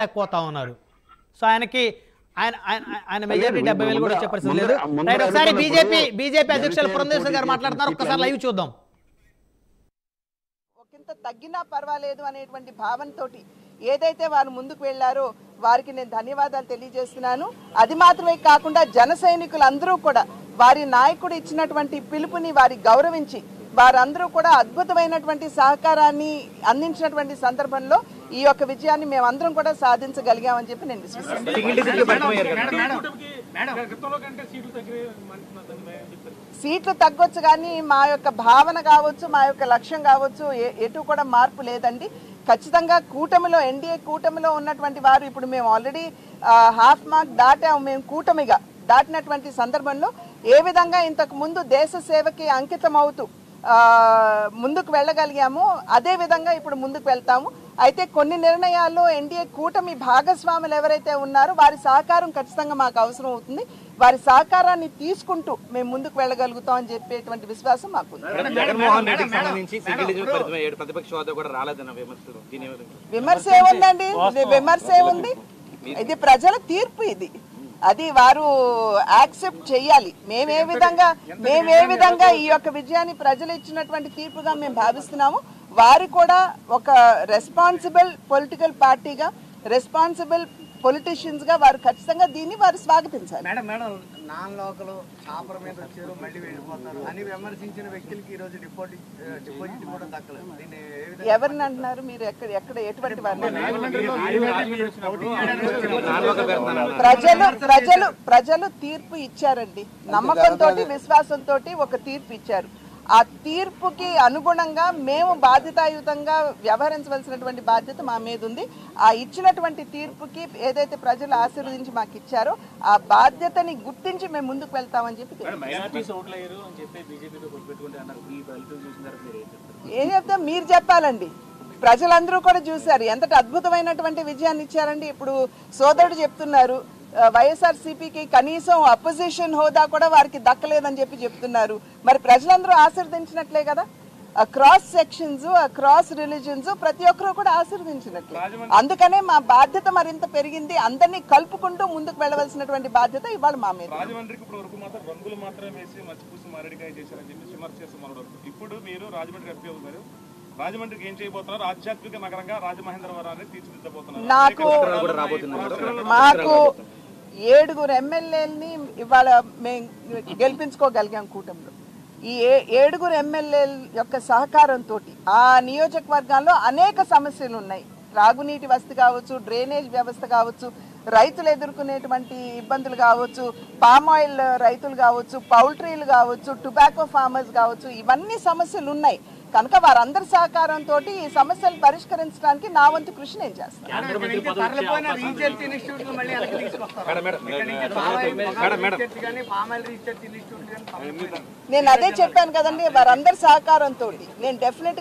లేకపోతా ఉన్నారు. సో ఆయనకి ఆయన ఆయన ఆయన మెజారిటీ 70,000 కూడా వచ్చే పరిస్థితి లేదు. రైట్, ఒకసారి బీజేపీ అధ్యక్షులు పురంధేశ్వరి గారు మాట్లాడుతున్నారు, ఒక్కసారి లైవ్ చూద్దాం. ఒకంత తగ్గినా పర్వాలేదు అనేటువంటి భావనతోటి ఏదైతే వారు ముందుకు వెళ్లారో వారికి నేను ధన్యవాదాలు తెలియజేస్తున్నాను. అది మాత్రమే కాకుండా జన సైనికులందరూ కూడా వారి నాయకుడు ఇచ్చినటువంటి పిలుపుని వారి గౌరవించి వారందరూ కూడా అద్భుతమైనటువంటి సహకారాన్ని అందించినటువంటి సందర్భంలో ఈ యొక్క విజయాన్ని మేమందరం కూడా సాధించగలిగామని చెప్పి నేను విశ్వసిస్తున్నాను. సీట్లు తగ్గొచ్చు కానీ మా యొక్క భావన కావచ్చు, మా యొక్క లక్ష్యం కావచ్చు, ఎటు కూడా మార్పు లేదండి. ఖచ్చితంగా కూటమిలో ఎన్డీఏ కూటమిలో ఉన్నటువంటి వారు ఇప్పుడు మేము ఆల్రెడీ హాఫ్ మార్క్ దాటాము. మేము కూటమిగా దాటినటువంటి సందర్భంలో ఏ విధంగా ఇంతకు ముందు దేశ సేవకి అంకితం అవుతూ ముందుకు వెళ్ళగలిగాము, అదే విధంగా ఇప్పుడు ముందుకు వెళ్తాము. అయితే కొన్ని నిర్ణయాల్లో ఎన్డీఏ కూటమి భాగస్వాములు ఎవరైతే ఉన్నారో వారి సహకారం ఖచ్చితంగా మాకు అవసరం అవుతుంది. వారి సహకారాన్ని తీసుకుంటూ మేము ముందుకు వెళ్ళగలుగుతాం అని చెప్పేటువంటి విశ్వాసం మాకు విమర్శ ఏముందండి, విమర్శ ఏముంది, ఇది ప్రజల తీర్పు. ఇది అది వారు యాక్సెప్ట్ చేయాలి. మేమే విధంగా ఈ యొక్క విజయాన్ని ప్రజలు ఇచ్చినటువంటి తీర్పుగా మేము భావిస్తున్నాము. వారు కూడా ఒక రెస్పాన్సిబుల్ పొలిటికల్ పార్టీగా, రెస్పాన్సిబుల్ పొలిటీషియన్స్ గా వారు ఖచ్చితంగా దీన్ని వారు స్వాగతించాలి. ఎవరిని అంటున్నారు మీరు? ఎక్కడ ఎటువంటి వారిని? ప్రజలు తీర్పు ఇచ్చారండి. నమ్మకంతో విశ్వాసంతో ఒక తీర్పు ఇచ్చారు. ఆ తీర్పుకి అనుగుణంగా మేము బాధ్యతాయుతంగా వ్యవహరించవలసినటువంటి బాధ్యత మా మీద ఉంది. ఆ ఇచ్చినటువంటి తీర్పుకి ఏదైతే ప్రజలు ఆశీర్వదించి మాకు ఇచ్చారో ఆ బాధ్యతని గుర్తించి మేము ముందుకు వెళ్తామని చెప్పి ఏం చెప్తాం, మీరు చెప్పాలండి. ప్రజలందరూ కూడా చూశారు ఎంతటి అద్భుతమైనటువంటి విజయాన్ని ఇచ్చారండి. ఇప్పుడు సోదరుడు చెప్తున్నారు వైఎస్ఆర్సీపీకి కనీసం అపోజిషన్ హోదా కూడా వారికి దక్కలేదని చెప్పి చెప్తున్నారు. మరి ప్రజలందరూ ఆశీర్వదించినట్లే కదా. క్రాస్ సెక్షన్స్, క్రాస్ రిలీజన్స్ ప్రతి ఒక్కరూ కూడా ఆశీర్వదించినట్లే. అందుకనే మా బాధ్యత మరింత పెరిగింది. అందరినీ కలుపుకుంటూ ముందుకు వెళ్ళవలసినటువంటి బాధ్యత ఇవాళ మా మీద. రాజమండ్రికి ఏం చేయబోతున్నారు? ఆధ్యాత్మిక నగరంగా రాజమహేంద్రవరాన్ని తీర్చిదిద్దబోతున్నారు. మాకు 7 ఎమ్మెల్యేలని ఇవాళ మేము గెలిపించుకోగలిగాం కూటమిలో. ఈ 7 ఎమ్మెల్యేల యొక్క సహకారంతో ఆ నియోజకవర్గాల్లో అనేక సమస్యలు ఉన్నాయి. త్రాగునీటి వసతి కావచ్చు, డ్రైనేజ్ వ్యవస్థ కావచ్చు, రైతులు ఎదుర్కొనేటువంటి ఇబ్బందులు కావచ్చు, పామాయిల్ రైతులు కావచ్చు, పౌల్ట్రీలు కావచ్చు, టొబాకో ఫార్మర్స్ కావచ్చు, ఇవన్నీ సమస్యలు ఉన్నాయి. కనుక వారందరి సహకారంతో ఈ సమస్యలు పరిష్కరించడానికి నా వంతు కృషి నేను చేస్తాను. నేను అదే చెప్పాను కదండి, వారందరి సహకారంతో నేను డెఫినెట్